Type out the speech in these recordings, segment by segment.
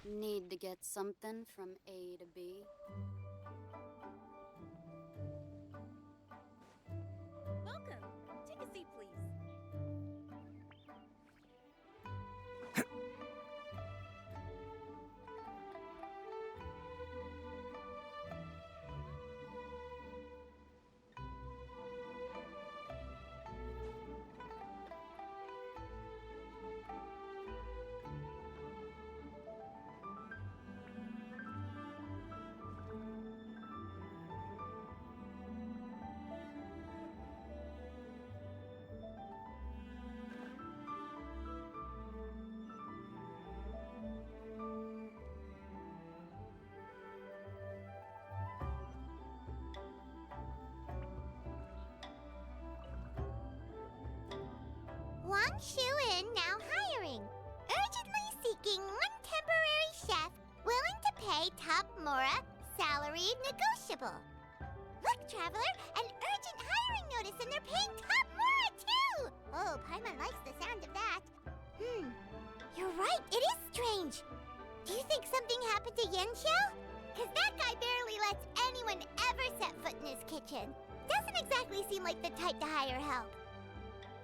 Need to get something from A to B. Welcome. Take a seat, please. Wang Shu-in now hiring. Urgently seeking one temporary chef willing to pay top Mora, salary negotiable. Look, Traveler, an urgent hiring notice and they're paying top Mora too! Oh, Paimon likes the sound of that. You're right, it is strange. Do you think something happened to Yanxiao? Cause that guy barely lets anyone ever set foot in his kitchen. Doesn't exactly seem like the type to hire help.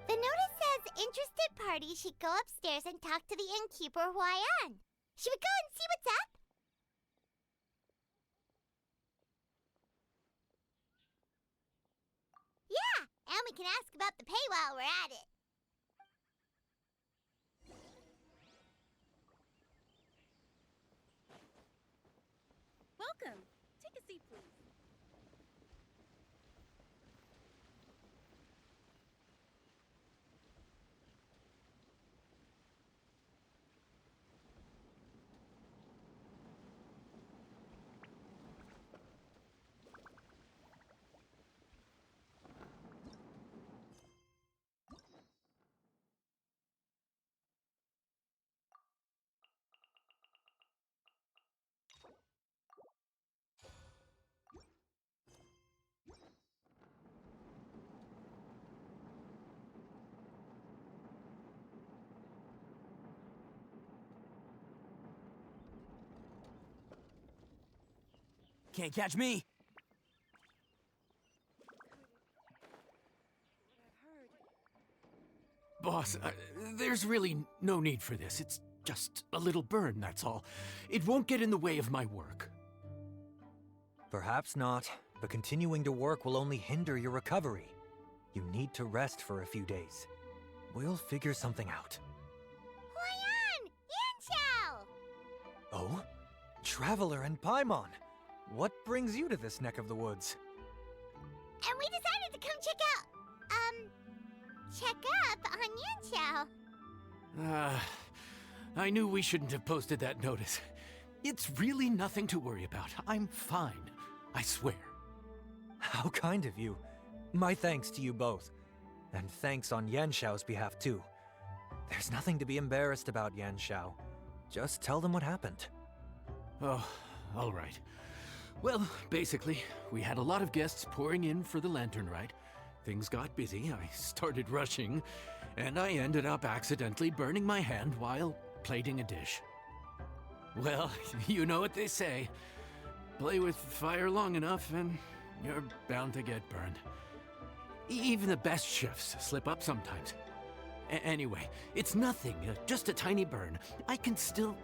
The notice says interested parties should go upstairs and talk to the innkeeper Huayan. Should we go and see what's up? Yeah, and we can ask about the pay while we're at it. Welcome. Take a seat, please. Can't catch me! Boss, there's really no need for this. It's just a little burn, that's all. It won't get in the way of my work. Perhaps not, but continuing to work will only hinder your recovery. You need to rest for a few days. We'll figure something out. Huayan! Yanxiao! Oh? Traveler and Paimon! What brings you to this neck of the woods? And we decided to come check up on Yanxiao. I knew we shouldn't have posted that notice. It's really nothing to worry about. I'm fine. I swear. How kind of you. My thanks to you both. And thanks on Yanxiao's behalf too. There's nothing to be embarrassed about, Yanxiao. Just tell them what happened. Oh, all right. Well, basically, we had a lot of guests pouring in for the lantern ride. Things got busy, I started rushing, and I ended up accidentally burning my hand while plating a dish. Well, you know what they say. Play with fire long enough and you're bound to get burned. Even the best chefs slip up sometimes. Anyway, it's nothing, just a tiny burn. I can still...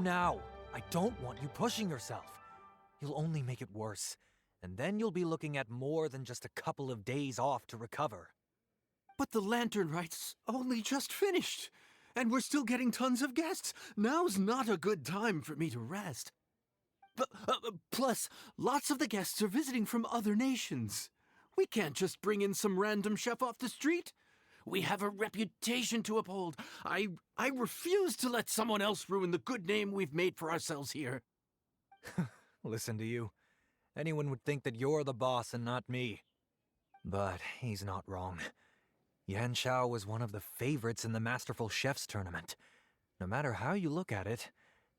Now, I don't want you pushing yourself. You'll only make it worse, and then you'll be looking at more than just a couple of days off to recover. But the lantern ride's only just finished, and we're still getting tons of guests. Now's not a good time for me to rest. Plus, lots of the guests are visiting from other nations. We can't just bring in some random chef off the street. We have a reputation to uphold. I refuse to let someone else ruin the good name we've made for ourselves here. Listen to you. Anyone would think that you're the boss and not me. But he's not wrong. Yanxiao was one of the favorites in the Masterful Chefs tournament. No matter how you look at it,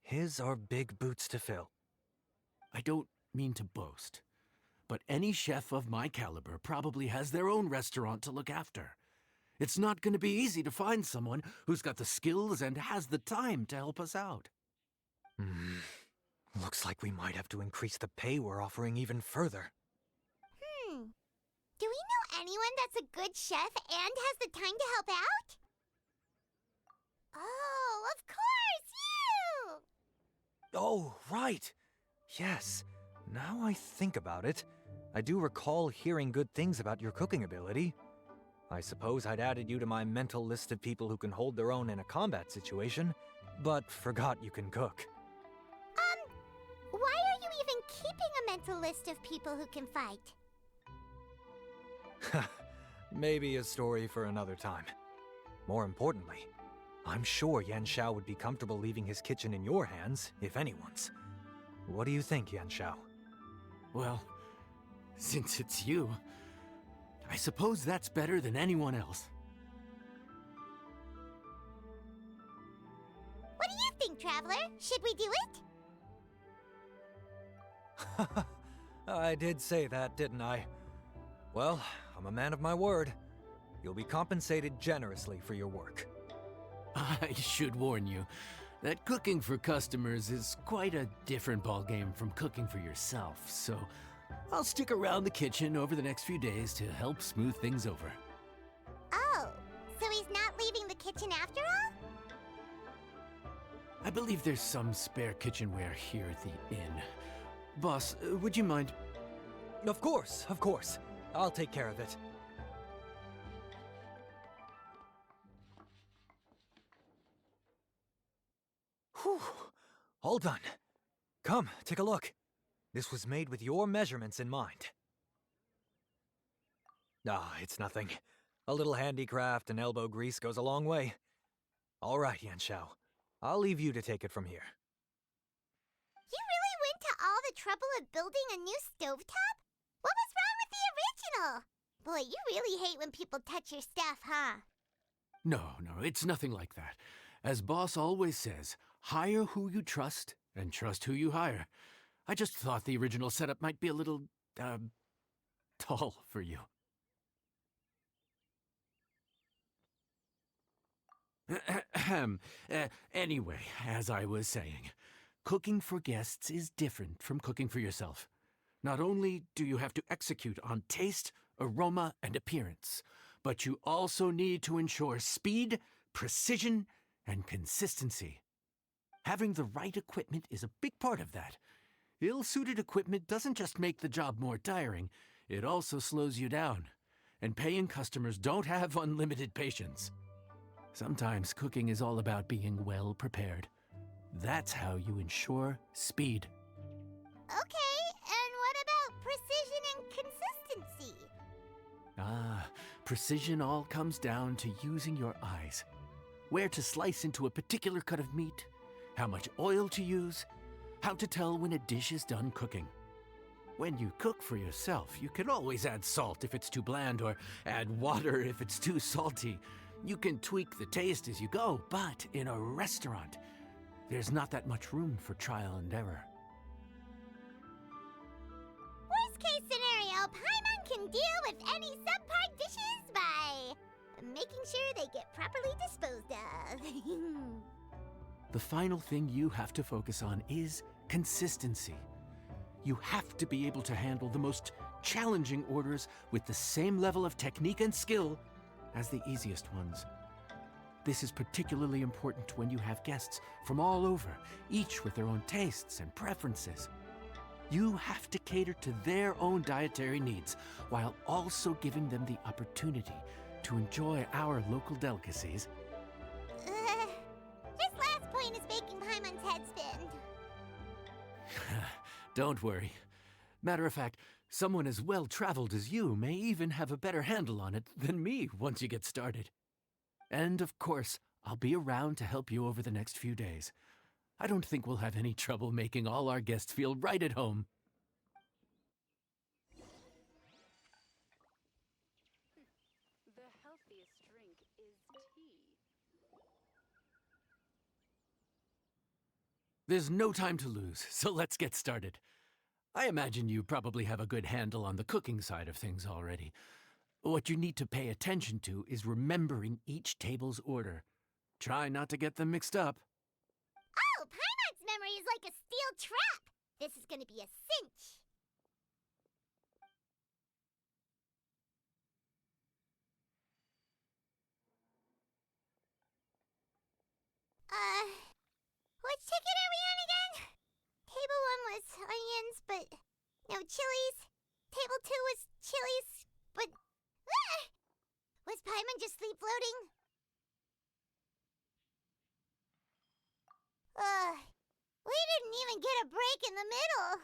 his are big boots to fill. I don't mean to boast, but any chef of my caliber probably has their own restaurant to look after. It's not going to be easy to find someone who's got the skills and has the time to help us out. Hmm. Looks like we might have to increase the pay we're offering even further. Do we know anyone that's a good chef and has the time to help out? Oh, of course, you! Oh, right. Yes. Now I think about it, I do recall hearing good things about your cooking ability. I suppose I'd added you to my mental list of people who can hold their own in a combat situation, but forgot you can cook. Why are you even keeping a mental list of people who can fight? Maybe a story for another time. More importantly, I'm sure Yan Xiao would be comfortable leaving his kitchen in your hands, if anyone's. What do you think, Yan Xiao? Well, since it's you, I suppose that's better than anyone else. What do you think, Traveler? Should we do it? I did say that, didn't I? Well, I'm a man of my word. You'll be compensated generously for your work. I should warn you that cooking for customers is quite a different ballgame from cooking for yourself, so I'll stick around the kitchen over the next few days to help smooth things over. Oh, so he's not leaving the kitchen after all? I believe there's some spare kitchenware here at the inn. Boss, would you mind? Of course, of course. I'll take care of it. Whew. All done. Come, take a look. This was made with your measurements in mind. Ah, it's nothing. A little handicraft and elbow grease goes a long way. All right, Yan Xiao. I'll leave you to take it from here. You really went to all the trouble of building a new stovetop? What was wrong with the original? Boy, you really hate when people touch your stuff, huh? No, it's nothing like that. As boss always says, hire who you trust and trust who you hire. I just thought the original setup might be a little, tall for you. Anyway, as I was saying, cooking for guests is different from cooking for yourself. Not only do you have to execute on taste, aroma, and appearance, but you also need to ensure speed, precision, and consistency. Having the right equipment is a big part of that. Ill-suited equipment doesn't just make the job more tiring, it also slows you down. And paying customers don't have unlimited patience. Sometimes cooking is all about being well prepared. That's how you ensure speed. Okay, and what about precision and consistency? Precision all comes down to using your eyes. Where to slice into a particular cut of meat, how much oil to use, how to tell when a dish is done cooking. When you cook for yourself, you can always add salt if it's too bland or add water if it's too salty. You can tweak the taste as you go, but in a restaurant, there's not that much room for trial and error. Worst case scenario, Paimon can deal with any subpar dishes by making sure they get properly disposed of. The final thing you have to focus on is consistency. You have to be able to handle the most challenging orders with the same level of technique and skill as the easiest ones. This is particularly important when you have guests from all over, each with their own tastes and preferences. You have to cater to their own dietary needs while also giving them the opportunity to enjoy our local delicacies. This last point is making Paimon's head spin. Don't worry. Matter of fact, someone as well-traveled as you may even have a better handle on it than me once you get started. And of course, I'll be around to help you over the next few days. I don't think we'll have any trouble making all our guests feel right at home. The healthiest drink is tea. There's no time to lose, so let's get started. I imagine you probably have a good handle on the cooking side of things already. What you need to pay attention to is remembering each table's order. Try not to get them mixed up. Oh, Paimon's memory is like a steel trap. This is gonna be a cinch. Which ticket are we on again? Table 1 was onions, but no chilies. Table 2 was chilies, but... Ah! Was Paimon just sleep floating? We didn't even get a break in the middle.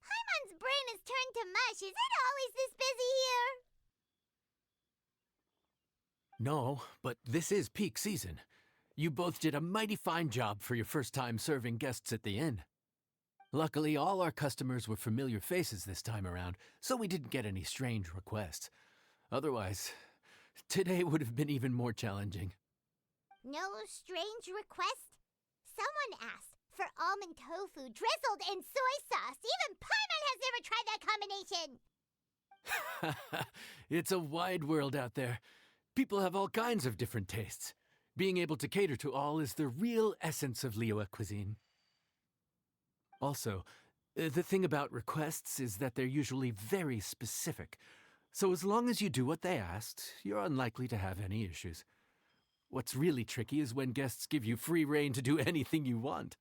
Paimon's brain has turned to mush. Is it always this busy here? No, but this is peak season. You both did a mighty fine job for your first time serving guests at the inn. Luckily, all our customers were familiar faces this time around, so we didn't get any strange requests. Otherwise, today would have been even more challenging. No strange request? Someone asked for almond tofu drizzled in soy sauce. Even Paimon has never tried that combination. It's a wide world out there. People have all kinds of different tastes. Being able to cater to all is the real essence of Liyue cuisine. Also, the thing about requests is that they're usually very specific. So as long as you do what they asked, you're unlikely to have any issues. What's really tricky is when guests give you free rein to do anything you want.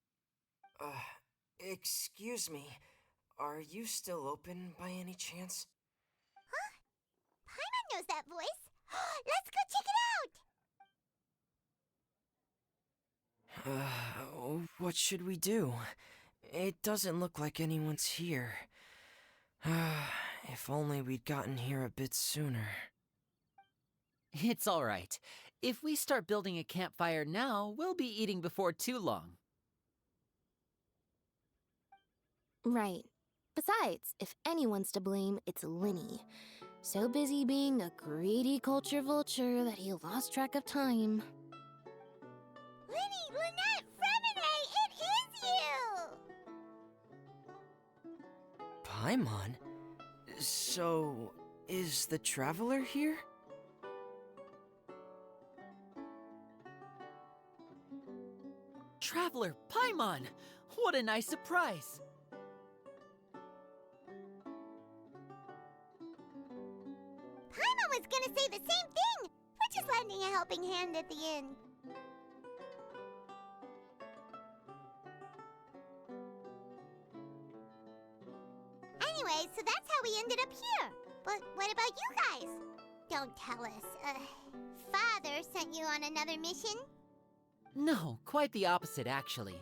Excuse me. Are you still open by any chance? Huh? Paimon knows that voice. Let's go check it out! What should we do? It doesn't look like anyone's here. If only we'd gotten here a bit sooner. It's all right. If we start building a campfire now, we'll be eating before too long. Right. Besides, if anyone's to blame, it's Linny. So busy being a greedy culture vulture that he lost track of time. Linny, Lynette, Fremine, it is you! Paimon? So, is the Traveler here? Traveler, Paimon! What a nice surprise! Paimon was gonna say the same thing! We're just lending a helping hand at the inn. Anyway, so that's how we ended up here. But what about you guys? Don't tell us. Father sent you on another mission? No, quite the opposite, actually.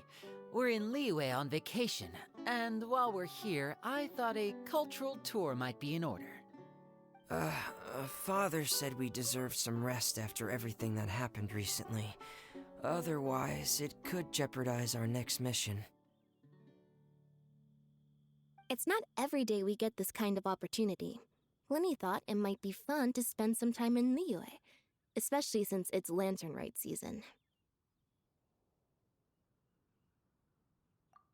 We're in Liyue on vacation, and while we're here, I thought a cultural tour might be in order. Father said we deserve some rest after everything that happened recently. Otherwise, it could jeopardize our next mission. It's not every day we get this kind of opportunity. Linny thought it might be fun to spend some time in Liyue, especially since it's Lantern Rite season.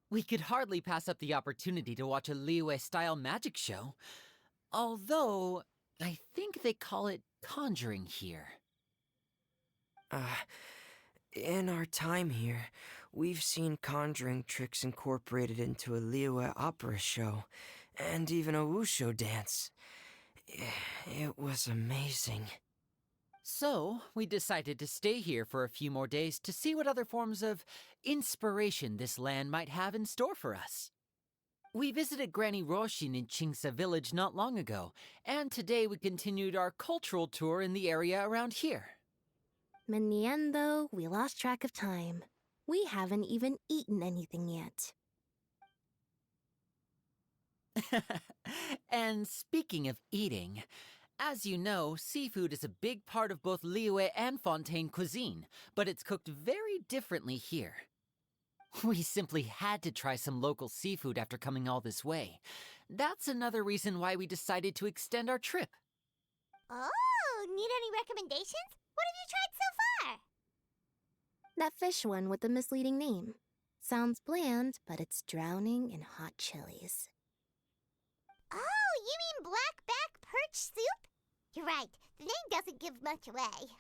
We could hardly pass up the opportunity to watch a Liyue-style magic show. Although, I think they call it conjuring here. In our time here, we've seen conjuring tricks incorporated into a Liyue opera show, and even a wushu dance. It was amazing. So, we decided to stay here for a few more days to see what other forms of inspiration this land might have in store for us. We visited Granny Roshin in Chingsa village not long ago, and today we continued our cultural tour in the area around here. In the end, though, we lost track of time. We haven't even eaten anything yet. And speaking of eating, as you know, seafood is a big part of both Liyue and Fontaine cuisine, but it's cooked very differently here. We simply had to try some local seafood after coming all this way. That's another reason why we decided to extend our trip. Oh, need any recommendations? What have you tried so far? That fish one with the misleading name. Sounds bland, but it's drowning in hot chilies. Oh, you mean blackback perch soup? You're right, the name doesn't give much away.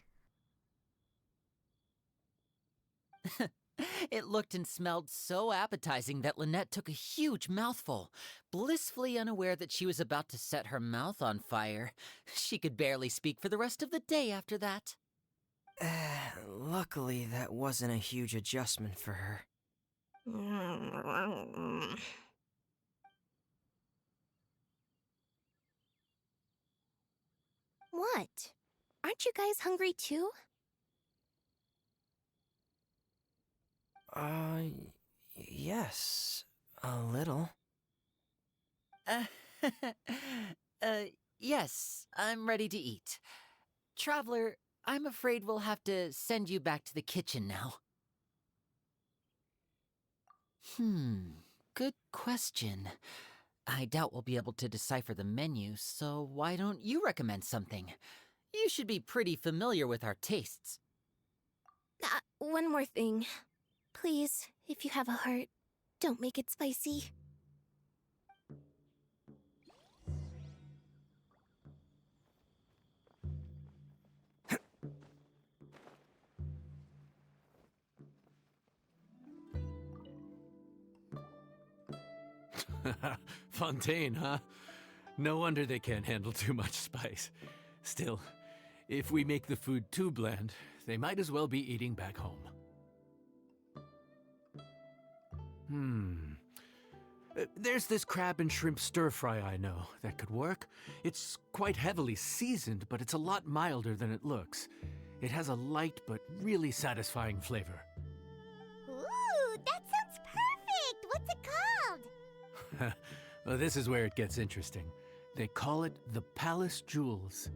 It looked and smelled so appetizing that Lynette took a huge mouthful, blissfully unaware that she was about to set her mouth on fire. She could barely speak for the rest of the day after that. Luckily, that wasn't a huge adjustment for her. What? Aren't you guys hungry too? Yes, a little. Yes, I'm ready to eat. Traveler, I'm afraid we'll have to send you back to the kitchen now. Good question. I doubt we'll be able to decipher the menu, so why don't you recommend something? You should be pretty familiar with our tastes. One more thing. Please, if you have a heart, don't make it spicy. Fontaine, huh? No wonder they can't handle too much spice. Still, if we make the food too bland, they might as well be eating back home. There's this crab and shrimp stir-fry I know that could work. It's quite heavily seasoned, but it's a lot milder than it looks. It has a light but really satisfying flavor. Ooh, that sounds perfect! What's it called? Well, this is where it gets interesting. They call it the Palace Jewels.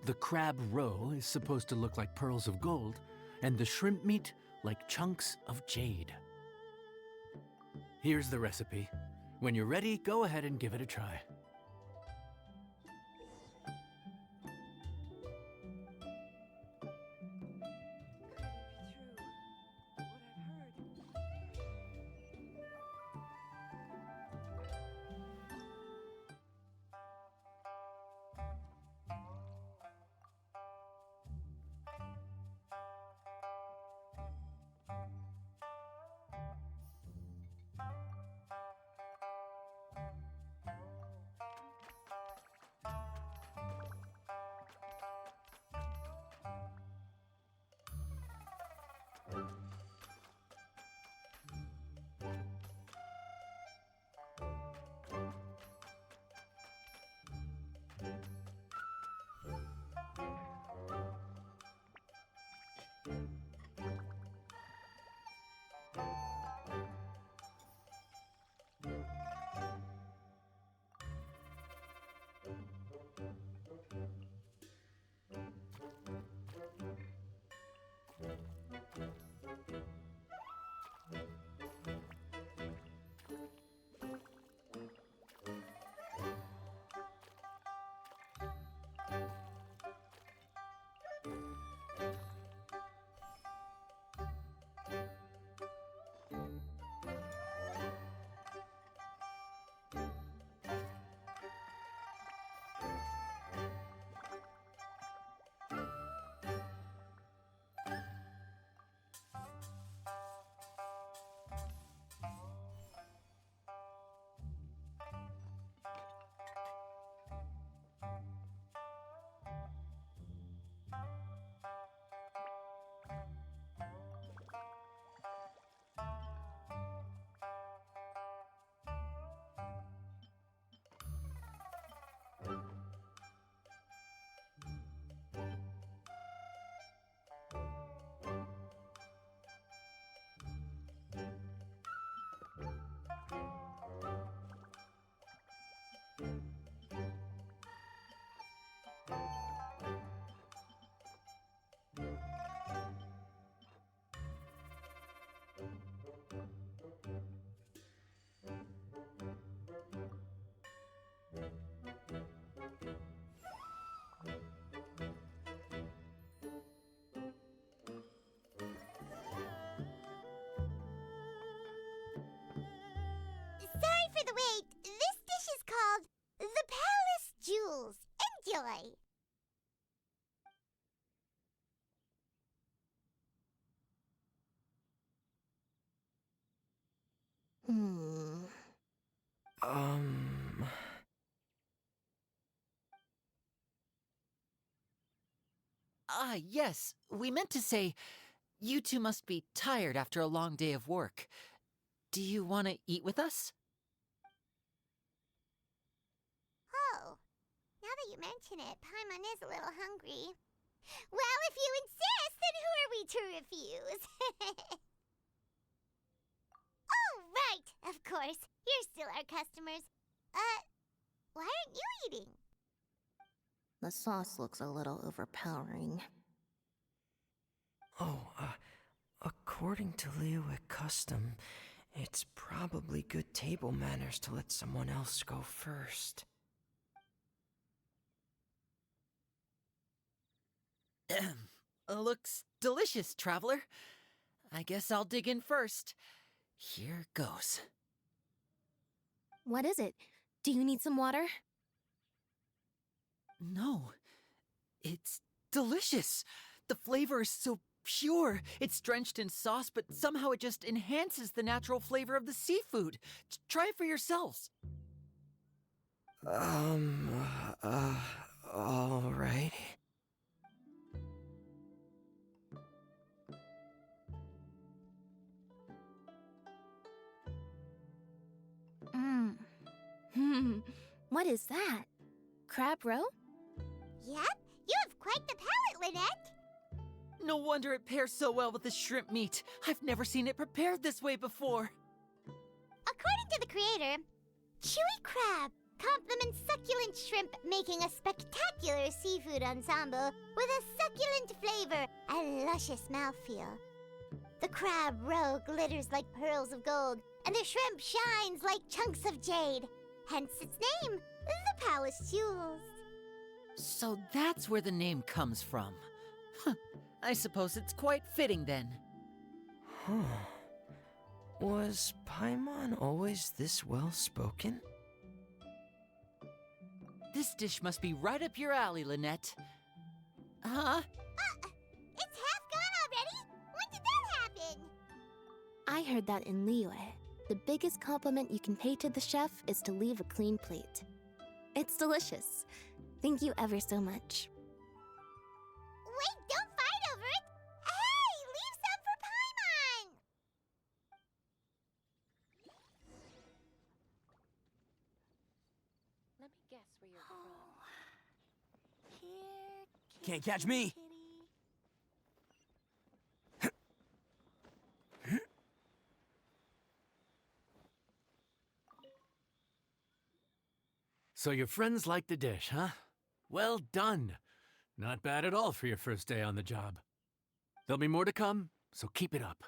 The crab roe is supposed to look like pearls of gold, and the shrimp meat like chunks of jade. Here's the recipe. When you're ready, go ahead and give it a try. Sorry for the wait. This dish is called the Hmm. Yes, we meant to say, you two must be tired after a long day of work. Do you want to eat with us? Oh, now that you mention it, Paimon is a little hungry. Well, if you insist, then who are we to refuse? Oh, right, of course. You're still our customers. Why aren't you eating? The sauce looks a little overpowering. According to Liyue custom, it's probably good table manners to let someone else go first. Looks delicious, traveler. I guess I'll dig in first. Here goes. What is it? Do you need some water? No, it's delicious. The flavor is so pure. It's drenched in sauce, but somehow it just enhances the natural flavor of the seafood. Try it for yourselves. All right. What is that? Crab roe? Yep, you have quite the palate, Lynette. No wonder it pairs so well with the shrimp meat. I've never seen it prepared this way before. According to the creator, chewy crab complements succulent shrimp, making a spectacular seafood ensemble with a succulent flavor and luscious mouthfeel. The crab roe glitters like pearls of gold, and the shrimp shines like chunks of jade. Hence its name, the Palace Jewels. So that's where the name comes from. Huh. I suppose it's quite fitting then. Was Paimon always this well-spoken? This dish must be right up your alley, Lynette. Huh? It's half gone already? When did that happen? I heard that in Liyue. The biggest compliment you can pay to the chef is to leave a clean plate. It's delicious. Thank you ever so much. Wait, don't fight over it! Hey, leave some for Paimon! Let me guess where you're from. Here, Can't catch me. kitty. So your friends like the dish, huh? Well done. Not bad at all for your first day on the job. There'll be more to come, so keep it up.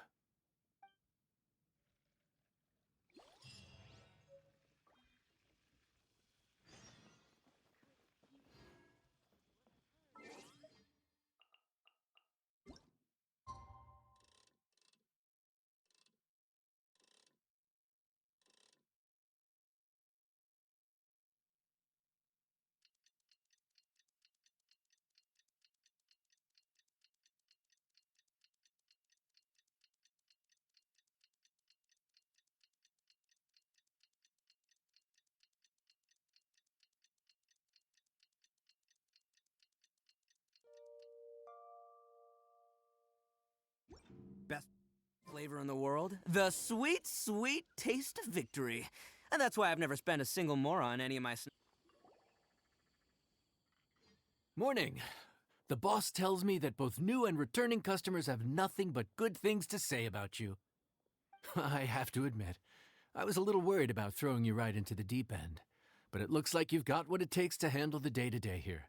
Best flavor in the world. The sweet, sweet taste of victory. And that's why I've never spent a single mora on any of my Morning. The boss tells me that both new and returning customers have nothing but good things to say about you. I have to admit, I was a little worried about throwing you right into the deep end, but it looks like you've got what it takes to handle the day-to-day here.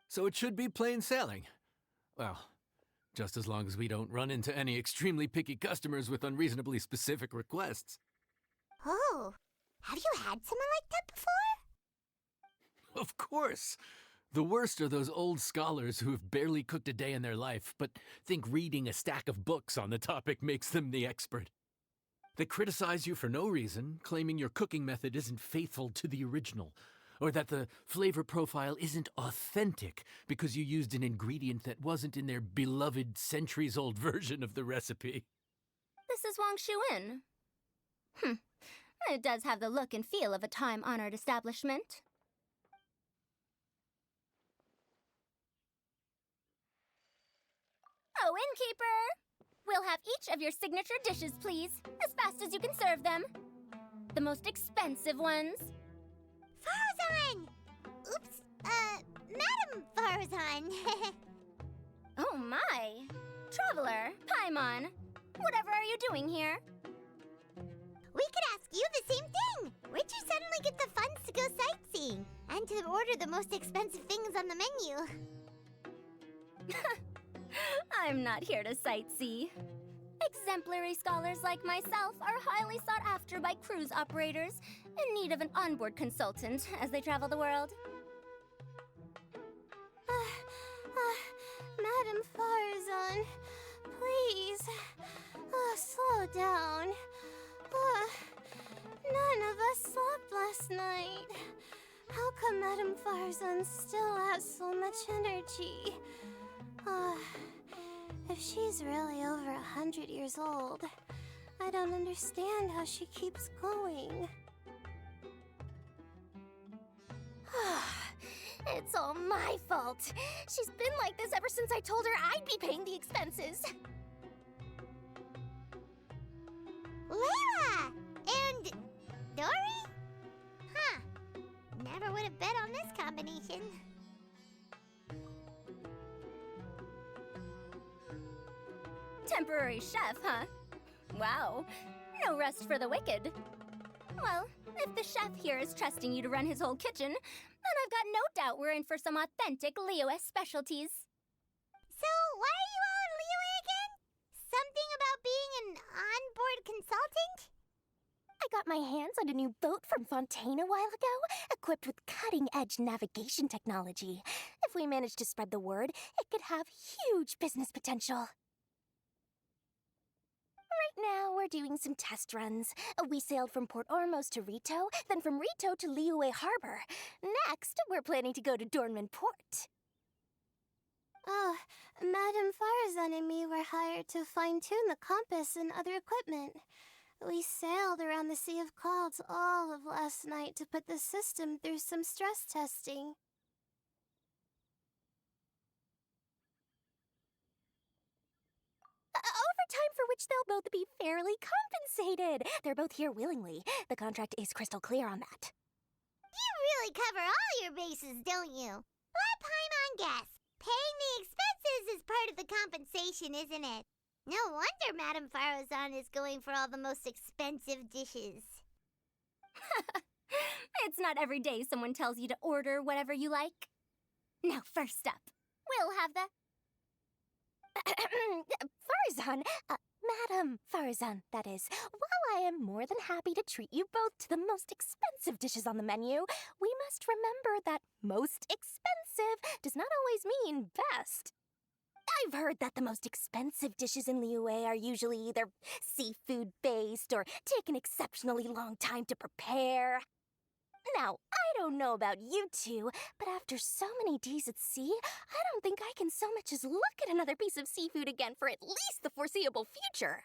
So it should be plain sailing. Well, just as long as we don't run into any extremely picky customers with unreasonably specific requests. Oh, have you had someone like that before? Of course! The worst are those old scholars who have barely cooked a day in their life, but think reading a stack of books on the topic makes them the expert. They criticize you for no reason, claiming your cooking method isn't faithful to the original, or that the flavor profile isn't authentic because you used an ingredient that wasn't in their beloved centuries-old version of the recipe. This is Wang Shuin. It does have the look and feel of a time-honored establishment. Oh, innkeeper! We'll have each of your signature dishes, please, as fast as you can serve them. The most expensive ones. Farazan! Oops, Madam Farazan. Oh my! Traveler, Paimon, whatever are you doing here? We could ask you the same thing. Where'd you suddenly get the funds to go sightseeing? And to order the most expensive things on the menu? I'm not here to sightsee. Exemplary scholars like myself are highly sought after by cruise operators in need of an onboard consultant as they travel the world. Madam Farazan, please, slow down. None of us slept last night. How come Madam Farazan still has so much energy? If she's really over 100 years old, I don't understand how she keeps going. It's all my fault. She's been like this ever since I told her I'd be paying the expenses. Layla! And Dory? Huh. Never would have bet on this combination. Temporary chef, huh? Wow. No rest for the wicked. Well, if the chef here is trusting you to run his whole kitchen, then I've got no doubt we're in for some authentic Liyue specialties. So, why are you all in Liyue again? Something about being an onboard consultant? I got my hands on a new boat from Fontaine a while ago, equipped with cutting-edge navigation technology. If we manage to spread the word, it could have huge business potential. Right now, we're doing some test runs. We sailed from Port Ormos to Rito, then from Rito to Liyue Harbor. Next, we're planning to go to Dornman Port. Oh, Madame Farazan and me were hired to fine-tune the compass and other equipment. We sailed around the Sea of Clouds all of last night to put the system through some stress testing. Overtime for which they'll both be fairly compensated. They're both here willingly. The contract is crystal clear on that. You really cover all your bases, don't you? Let Paimon guess. Paying the expenses is part of the compensation, isn't it? No wonder Madame Farazan is going for all the most expensive dishes. It's not every day someone tells you to order whatever you like. Now, first up, we'll have the... Farazan, Madam Farazan, that is. While I am more than happy to treat you both to the most expensive dishes on the menu, we must remember that most expensive does not always mean best. I've heard that the most expensive dishes in Liyue are usually either seafood-based or take an exceptionally long time to prepare. Now, I don't know about you two, but after so many days at sea, I don't think I can so much as look at another piece of seafood again for at least the foreseeable future.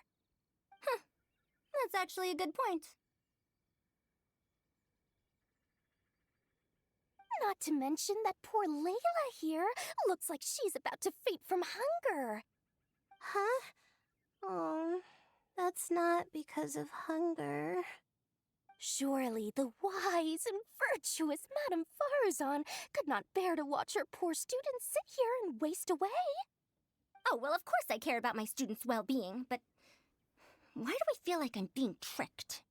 Huh. That's actually a good point. Not to mention that poor Layla here looks like she's about to faint from hunger. Huh? Oh, that's not because of hunger. Surely the wise and virtuous Madame Farazan could not bear to watch her poor students sit here and waste away. Oh, well, of course I care about my students' well-being, but why do I feel like I'm being tricked?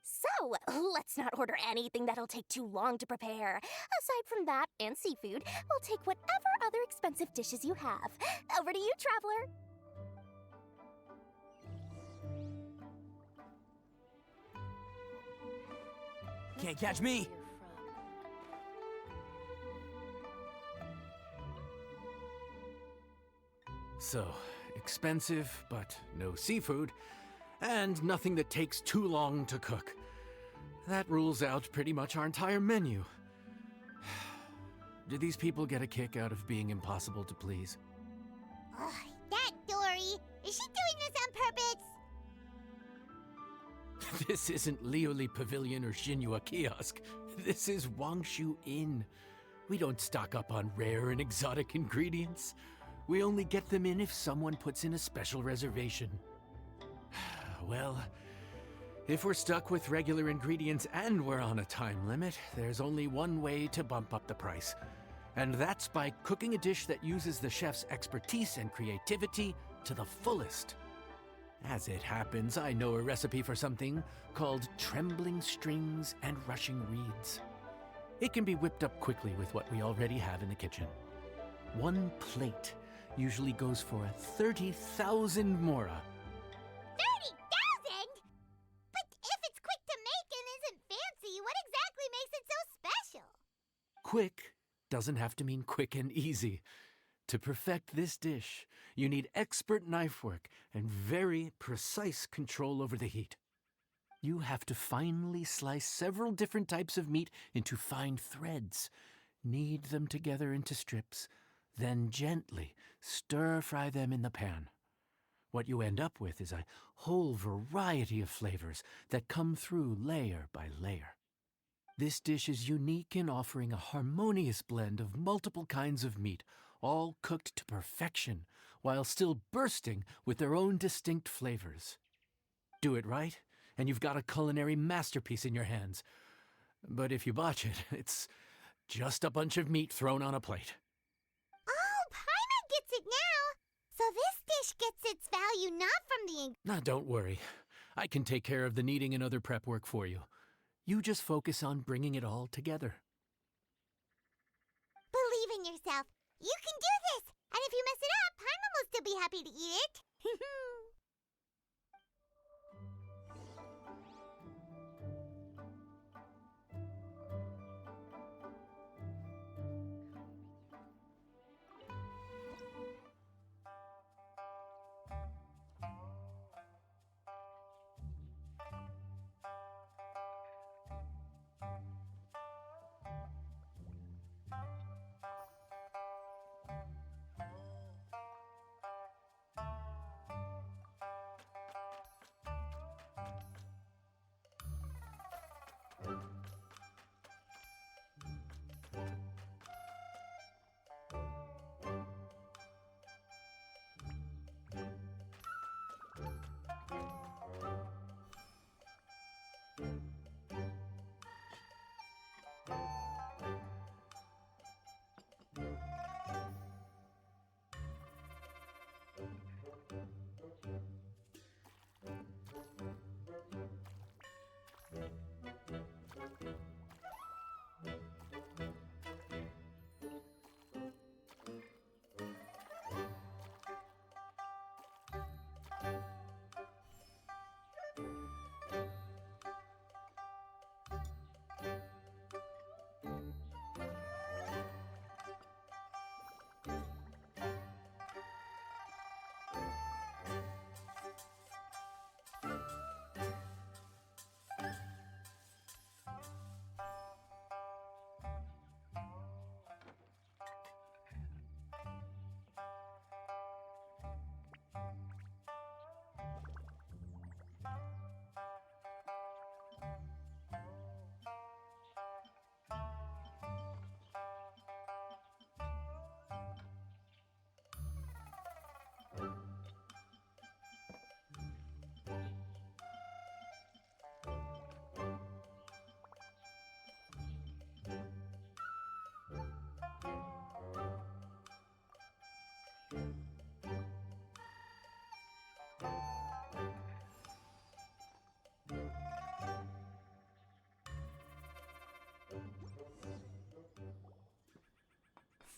So, let's not order anything that'll take too long to prepare. Aside from that and seafood, we'll take whatever other expensive dishes you have. Over to you, traveler. Can't catch me. So, expensive, but no seafood, and nothing that takes too long to cook. That rules out pretty much our entire menu. Do these people get a kick out of being impossible to please? Ugh, that Dory! Is she doing this on This isn't Liuli Pavilion or Xinhua Kiosk. This is Wangshu Inn. We don't stock up on rare and exotic ingredients. We only get them in if someone puts in a special reservation. Well, if we're stuck with regular ingredients and we're on a time limit, there's only one way to bump up the price. And that's by cooking a dish that uses the chef's expertise and creativity to the fullest. As it happens, I know a recipe for something called trembling strings and rushing reeds. It can be whipped up quickly with what we already have in the kitchen. One plate usually goes for 30,000 mora. 30,000? But if it's quick to make and isn't fancy, what exactly makes it so special? Quick doesn't have to mean quick and easy. To perfect this dish, you need expert knife work and very precise control over the heat. You have to finely slice several different types of meat into fine threads, knead them together into strips, then gently stir-fry them in the pan. What you end up with is a whole variety of flavors that come through layer by layer. This dish is unique in offering a harmonious blend of multiple kinds of meat, all cooked to perfection, while still bursting with their own distinct flavors. Do it right, and you've got a culinary masterpiece in your hands. But if you botch it, it's just a bunch of meat thrown on a plate. Oh, Paimon gets it now! So this dish gets its value not from the Now, don't worry. I can take care of the kneading and other prep work for you. You just focus on bringing it all together. Believe in yourself. You can do this! And if you mess it up, Paimon will still be happy to eat it.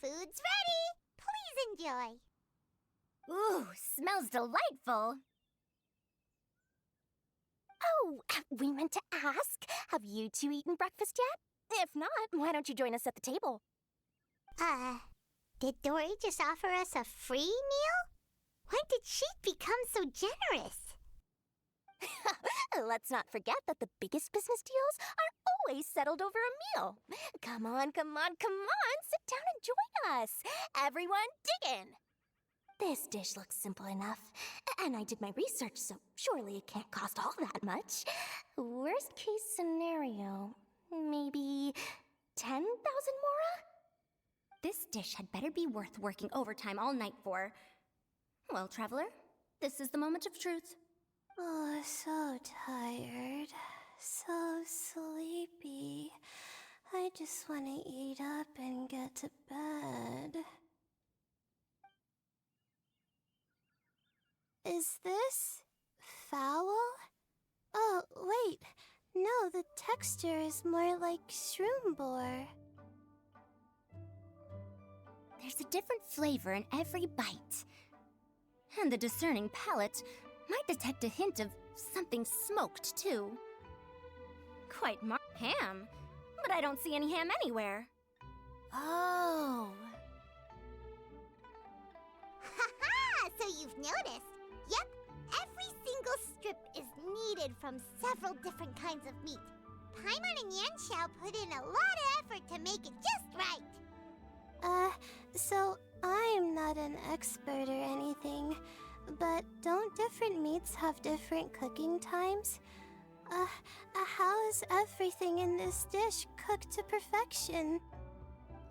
Food's ready. Please enjoy. Ooh, smells delightful. Oh, we meant to ask, have you two eaten breakfast yet? If not, why don't you join us at the table? Did Dory just offer us a free meal? When did she become so generous? Let's not forget that the biggest business deals are always settled over a meal. Come on, come on, come on, sit down and join us. Everyone, dig in. This dish looks simple enough, and I did my research, so surely it can't cost all that much. Worst case scenario, maybe 10,000 mora? This dish had better be worth working overtime all night for. Well, traveler, this is the moment of truth. Oh, so tired. So sleepy. I just want to eat up and get to bed. Is this foul? Oh, wait. No, the texture is more like shroom boar. There's a different flavor in every bite. And the discerning palate might detect a hint of something smoked, too. Quite ham, but I don't see any ham anywhere. Oh. Ha-ha! So you've noticed. Yep, every single strip is needed from several different kinds of meat. Paimon and Yanxiao put in a lot of effort to make it just right. So I'm not an expert or anything, but don't different meats have different cooking times? How is everything in this dish cooked to perfection?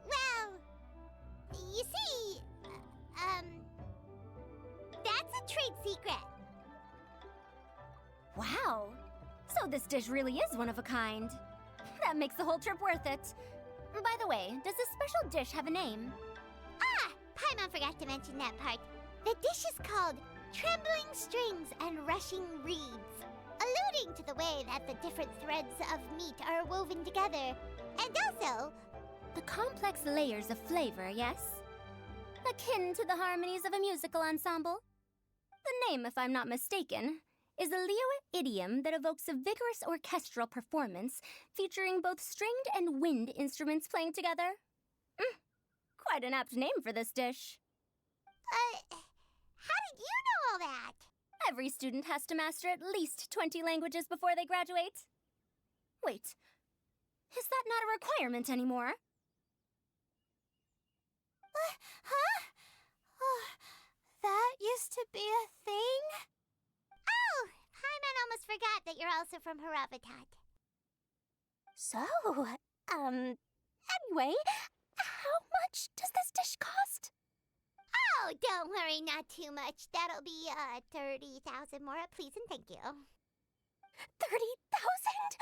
Well, you see, that's a trade secret. Wow. So this dish really is one of a kind. That makes the whole trip worth it. By the way, does this special dish have a name? Ah, Paimon forgot to mention that part. The dish is called Trembling Strings and Rushing Reeds, alluding to the way that the different threads of meat are woven together, and also The complex layers of flavor, yes? Akin to the harmonies of a musical ensemble? The name, if I'm not mistaken, is a Liyue idiom that evokes a vigorous orchestral performance featuring both stringed and wind instruments playing together. Quite an apt name for this dish. how did you know all that? Every student has to master at least 20 languages before they graduate. Wait, is that not a requirement anymore? Huh? Oh, that used to be a thing? Oh, Paimon almost forgot that you're also from Haravatat. So, anyway, how much does this dish cost? Oh, don't worry, not too much. That'll be 30,000 more, please and thank you. 30,000?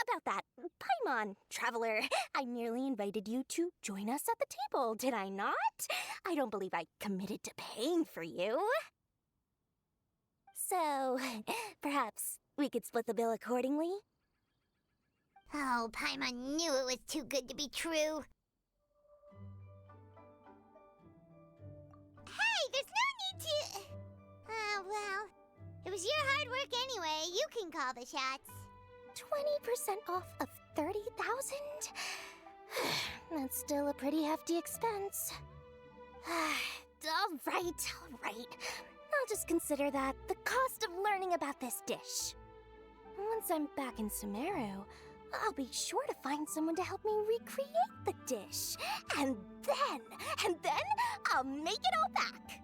About that, Paimon, traveler, I merely invited you to join us at the table, did I not? I don't believe I committed to paying for you. So, perhaps we could split the bill accordingly? Oh, Paimon knew it was too good to be true. Hey, there's no need to... well, it was your hard work anyway. You can call the shots. 20% off of 30,000? That's still a pretty hefty expense. All right. I'll just consider that the cost of learning about this dish. Once I'm back in Sumeru, I'll be sure to find someone to help me recreate the dish. And then I'll make it all back.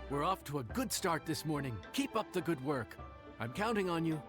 We're off to a good start this morning. Keep up the good work. I'm counting on you.